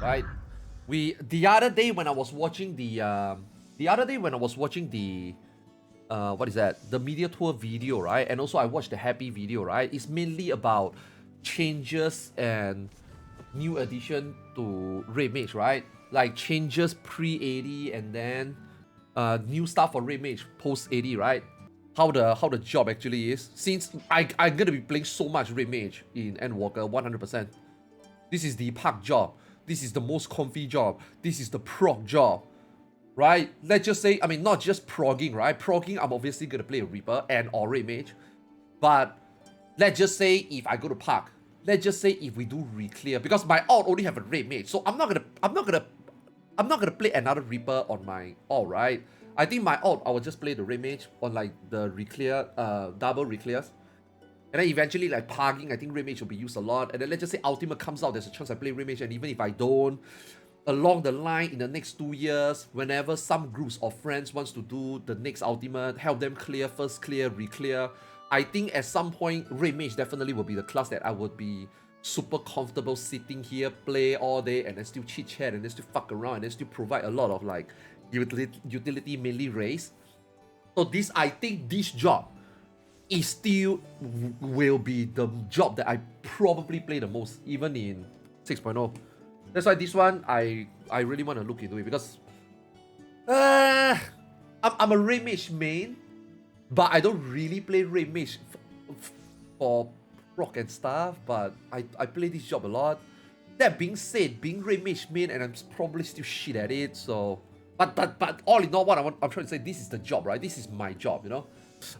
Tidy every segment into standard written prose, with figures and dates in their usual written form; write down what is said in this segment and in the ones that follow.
right? The other day when I was watching what is that? The media tour video, right? And also I watched the happy video, right? It's mainly about changes and new addition to Red Mage, right? Like changes pre-AD and then new stuff for Red Mage post-AD, right? How the job actually is. Since I'm gonna be playing so much Red Mage in Endwalker 100%. This is the park job. This is the most comfy job. This is the prog job. Right? Let's just say, I mean, not just progging, right? Progging, I'm obviously gonna play a Reaper and or Red Mage. But let's just say if I go to park, let's just say if we do reclear, because my alt only have a Red Mage, so I'm not gonna play another Reaper on my alt, right? I think my alt I will just play the Red Mage on like the reclear, double reclears. And then eventually, like parking, I think Red Mage will be used a lot. And then let's just say Ultimate comes out, there's a chance I play Red Mage, and even if I don't, along the line in the next 2 years, whenever some groups of friends wants to do the next Ultimate, help them clear, first clear, reclear, I think at some point, Red Mage definitely will be the class that I would be super comfortable sitting here, play all day, and then still chit-chat, and then still fuck around, and then still provide a lot of like utility mainly race. So I think this job is still will be the job that I probably play the most, even in 6.0. That's why this one I really want to look into it, because I'm a Red Mage main, but I don't really play Red Mage for proc and stuff, but I play this job a lot. That being said, being Red Mage main, and I'm probably still shit at it, so but all in all, what I'm trying to say, this is the job, right? This is my job, you know?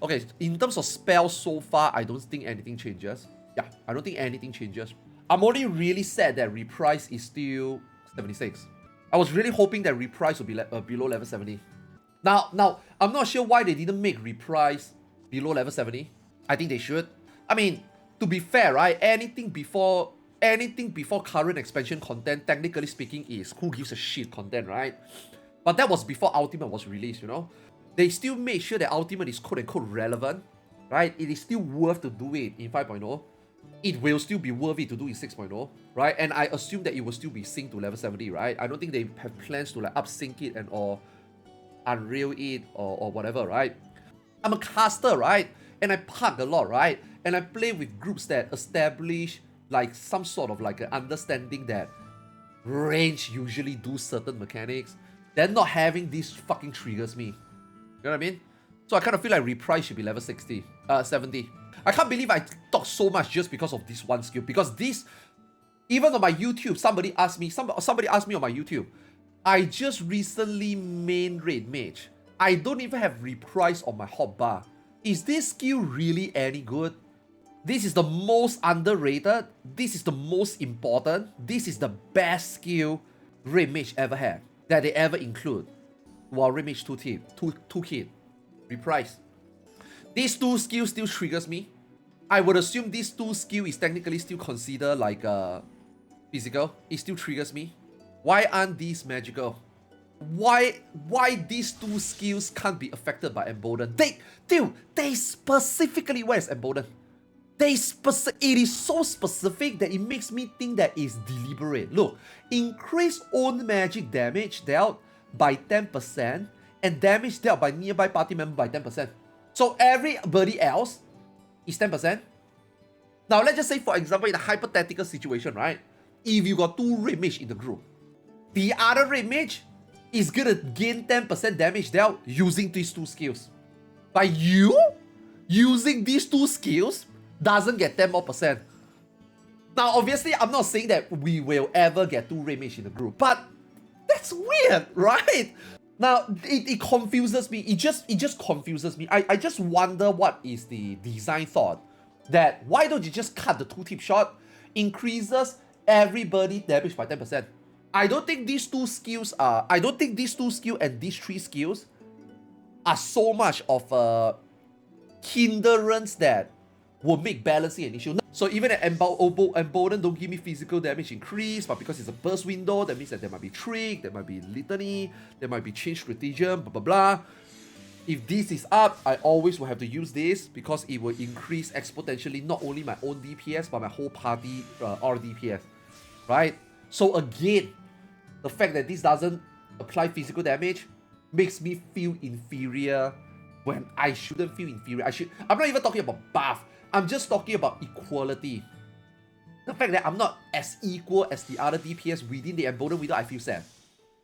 Okay, in terms of spells so far, I don't think anything changes. Yeah, I don't think anything changes. I'm only really sad that reprise is still 76. I was really hoping that reprise would be below level 70. Now, I'm not sure why they didn't make reprise below level 70. I think they should. I mean, to be fair, right? Anything before current expansion content, technically speaking, is who gives a shit content, right? But that was before Ultimate was released, you know? They still made sure that Ultimate is quote-unquote relevant, right? It is still worth to do it in 5.0. It will still be worth it to do in 6.0, right? And I assume that it will still be synced to level 70, right? I don't think they have plans to like up-sync it and or unreal it or whatever, right? I'm a caster, right? And I park a lot, right? And I play with groups that establish like some sort of like an understanding that range usually do certain mechanics. Then not having this fucking triggers me. You know what I mean? So I kind of feel like reprise should be level 70. I can't believe I talk so much just because of this one skill. Because this, even on my YouTube, somebody asked me on my YouTube, I just recently main Red Mage. I don't even have reprise on my hotbar. Is this skill really any good? This is the most underrated. This is the most important. This is the best skill Red Mage ever had, that they ever include. While Red Mage toolkit, reprise. These two skills still triggers me. I would assume these two skills is technically still considered like physical. It still triggers me. Why aren't these magical? Why these two skills can't be affected by Embolden? They specifically, where's Embolden? It is so specific that it makes me think that it's deliberate. Look, increase own magic damage dealt by 10% and damage dealt by nearby party member by 10%. So everybody else is 10%. Now let's just say, for example, in a hypothetical situation, right? If you got two Red Mage in the group, the other Red Mage is gonna gain 10% damage dealt using these two skills. But you using these two skills doesn't get 10 more percent. Now obviously I'm not saying that we will ever get two Red Mage in the group, but that's weird, right? Now it confuses me. It just confuses me. I just wonder what is the design thought, that why don't you just cut the tooltip short, increases everybody damage by 10%. I don't think these two skills and these three skills are so much of a hindrance that will make balancing an issue. So even at Embolden don't give me physical damage increase, but because it's a burst window, that means that there might be trick, there might be litany, there might be change stratagem, blah blah blah. If this is up, I always will have to use this because it will increase exponentially not only my own DPS but my whole party RDPS, right? So again, the fact that this doesn't apply physical damage makes me feel inferior when I shouldn't feel inferior. I'm not even talking about buff. I'm just talking about equality. The fact that I'm not as equal as the other DPS within the Embolden window, I feel sad.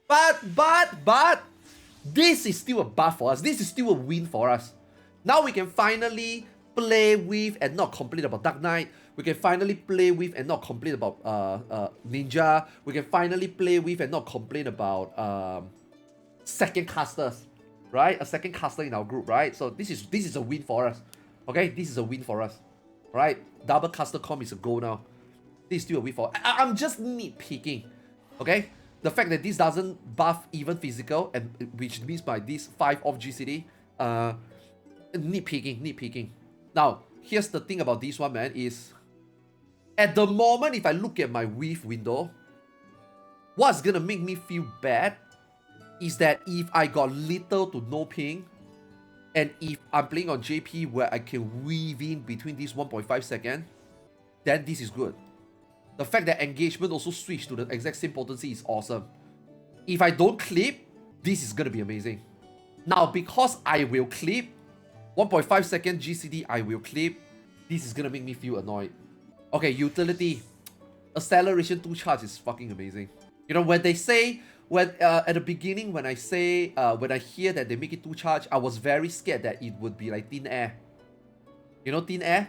But, this is still a buff for us. This is still a win for us. Now we can finally play with and not complain about Dark Knight. We can finally play with and not complain about Ninja. We can finally play with and not complain about second casters, right? A second caster in our group, right? So this is a win for us. Okay, this is a win for us, right? Double caster comp is a goal now. This is still a win for us. I'm just nitpicking, okay? The fact that this doesn't buff even physical, and which means by this 5 off GCD, nitpicking. Now, here's the thing about this one, man, is at the moment, if I look at my weave window, what's gonna make me feel bad is that if I got little to no ping, and if I'm playing on JP where I can weave in between these 1.5 seconds, then this is good. The fact that engagement also switched to the exact same potency is awesome. If I don't clip, this is gonna be amazing. Now, because I will clip, 1.5 second GCD, I will clip, this is gonna make me feel annoyed. Okay, utility. Acceleration 2 charge is fucking amazing. You know, when they say, at the beginning, when I hear that they make it 2 charge, I was very scared that it would be like thin air. You know thin air?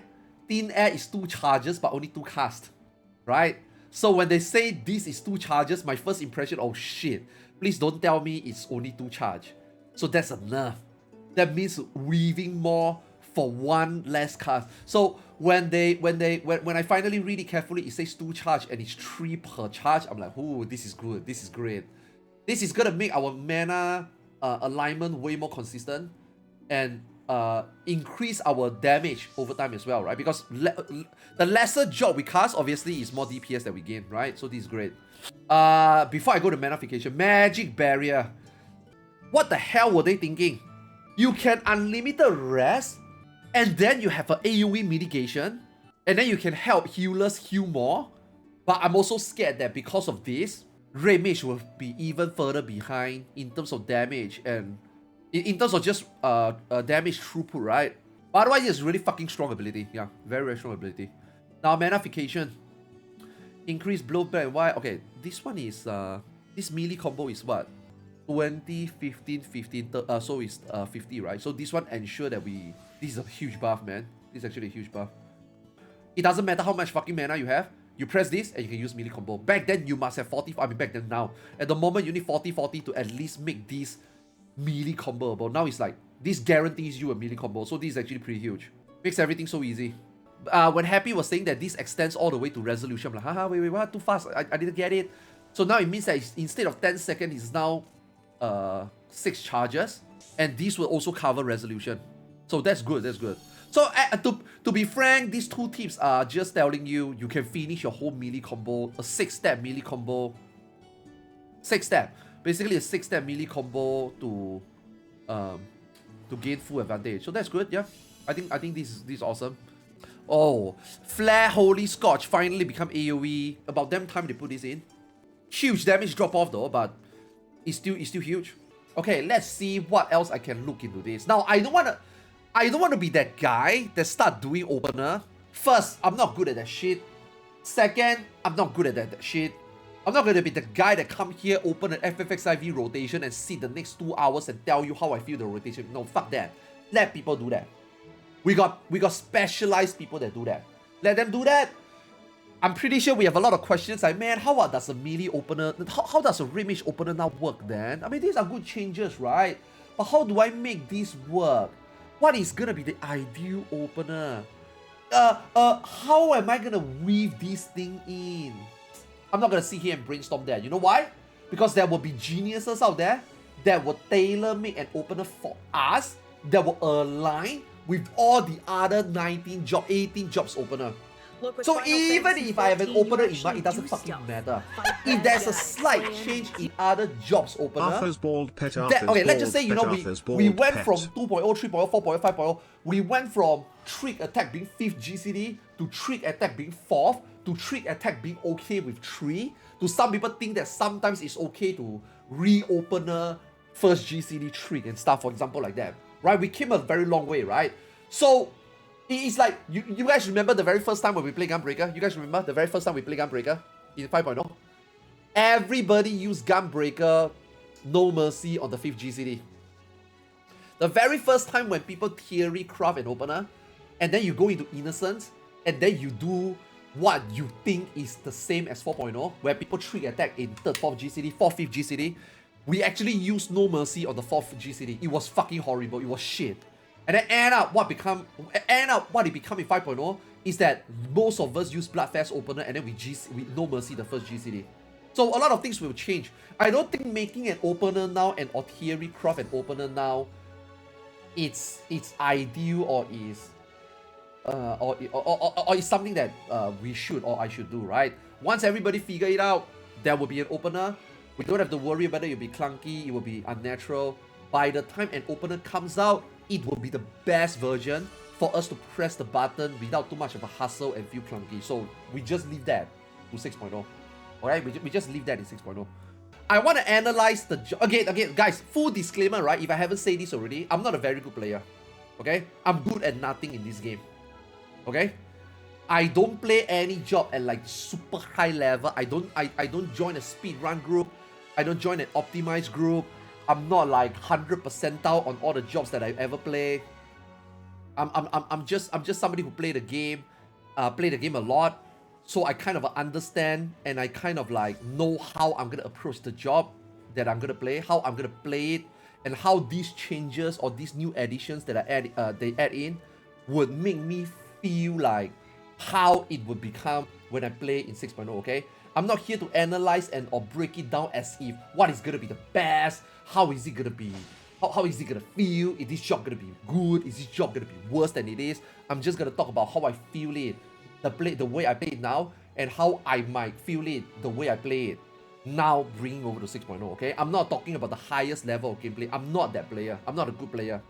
Thin air is 2 charges but only 2 cast, right? So when they say this is 2 charges, my first impression, oh shit, please don't tell me it's only 2 charge. So that's a nerf. That means weaving more for 1 less cast. So when I finally read it carefully, it says 2 charge and it's 3 per charge. I'm like, ooh, this is good. This is great. This is gonna make our mana alignment way more consistent and increase our damage over time as well, right? Because the lesser job we cast, obviously, is more DPS that we gain, right? So this is great. Before I go to manafication, magic barrier. What the hell were they thinking? You can unlimited rest, and then you have an AoE mitigation, and then you can help healers heal more. But I'm also scared that because of this, Red Mage will be even further behind in terms of damage and in terms of just damage throughput, right? But otherwise, it's really fucking strong ability. Yeah, very, very strong ability. Now, manafication. Increase blow back and white. Okay, this one is, this melee combo is what? 20, 15, 15, so it's 50, right? So this one ensure that this is a huge buff, man. This is actually a huge buff. It doesn't matter how much fucking mana you have. You press this and you can use melee combo. Back then, you must have 40, I mean back then now. At the moment, you need 40 to at least make this melee comboable. Now it's like, this guarantees you a melee combo. So this is actually pretty huge. Makes everything so easy. When Happy was saying that this extends all the way to resolution, I'm like, haha, wait, what? Too fast. I didn't get it. So now it means that instead of 10 seconds, it's now 6 charges. And this will also cover resolution. So that's good, that's good. So to be frank, these 2 tips are just telling you can finish your whole melee combo, a 6-step melee combo. 6-step. Basically a 6-step melee combo to gain full advantage. So that's good, yeah. I think this is awesome. Oh, Flare Holy Scorch finally become AoE. About damn time they put this in. Huge damage drop off though, but it's still huge. Okay, let's see what else I can look into this. Now I don't wanna be that guy that start doing opener. First, I'm not good at that shit. Second, I'm not good at that shit. I'm not gonna be the guy that come here, open an FFXIV rotation and sit the next 2 hours and tell you how I feel the rotation. No, fuck that. Let people do that. We got specialized people that do that. Let them do that. I'm pretty sure we have a lot of questions like, man, how does a melee opener, how does a Red Mage opener now work then? I mean, these are good changes, right? But how do I make this work? What is gonna be the ideal opener? How am I gonna weave this thing in? I'm not gonna sit here and brainstorm that. You know why? Because there will be geniuses out there that will tailor-make an opener for us that will align with all the other 18 jobs opener. So even if I have an opener in mind, it doesn't fucking matter. If there's a slight change in other jobs opener, okay, let's just say, you know, we went from 2.0, 3.0, 4.0, 5.0, we went from trick attack being 5th GCD, to trick attack being 4th, to trick attack being okay with 3, to some people think that sometimes it's okay to reopen a 1st GCD trick and stuff, for example, like that. Right? We came a very long way, right? So it's like, you guys remember the very first time when we played Gunbreaker? You guys remember the very first time we played Gunbreaker in 5.0? Everybody used Gunbreaker, no mercy on the 5th GCD. The very first time when people theory craft an opener, and then you go into Innocence, and then you do what you think is the same as 4.0, where people trick attack in 3rd, 4th GCD, 4th, 5th GCD, we actually used no mercy on the 4th GCD. It was fucking horrible. It was shit. And then end up what it become in 5.0 is that most of us use Bloodfest opener and then we no mercy the 1st GCD. So a lot of things will change. I don't think making an opener now and or theory craft an opener now it's ideal or is or it's something that we should or I should do, right? Once everybody figure it out, there will be an opener. We don't have to worry whether it will be clunky, it will be unnatural. By the time an opener comes out, it will be the best version for us to press the button without too much of a hustle and feel clunky. So we just leave that to 6.0. Alright, we just leave that in 6.0. I want to analyze the again, guys, full disclaimer, right? If I haven't said this already, I'm not a very good player. Okay? I'm good at nothing in this game. Okay? I don't play any job at like super high level. I don't join a speedrun group. I don't join an optimized group. I'm not like 100 percentile on all the jobs that I ever play. I'm just somebody who play the game a lot. So I kind of understand and I kind of like know how I'm gonna approach the job that I'm gonna play, how I'm gonna play it, and how these changes or these new additions that they add in would make me feel like how it would become when I play in 6.0, okay? I'm not here to analyze and or break it down as if what is gonna be the best, how is it gonna be, how is it gonna feel, is this job gonna be good, is this job gonna be worse than it is. I'm just gonna talk about how I feel it, the way I play it now, and how I might feel it the way I play it now bringing over to 6.0, okay? I'm not talking about the highest level of gameplay. I'm not that player. I'm not a good player.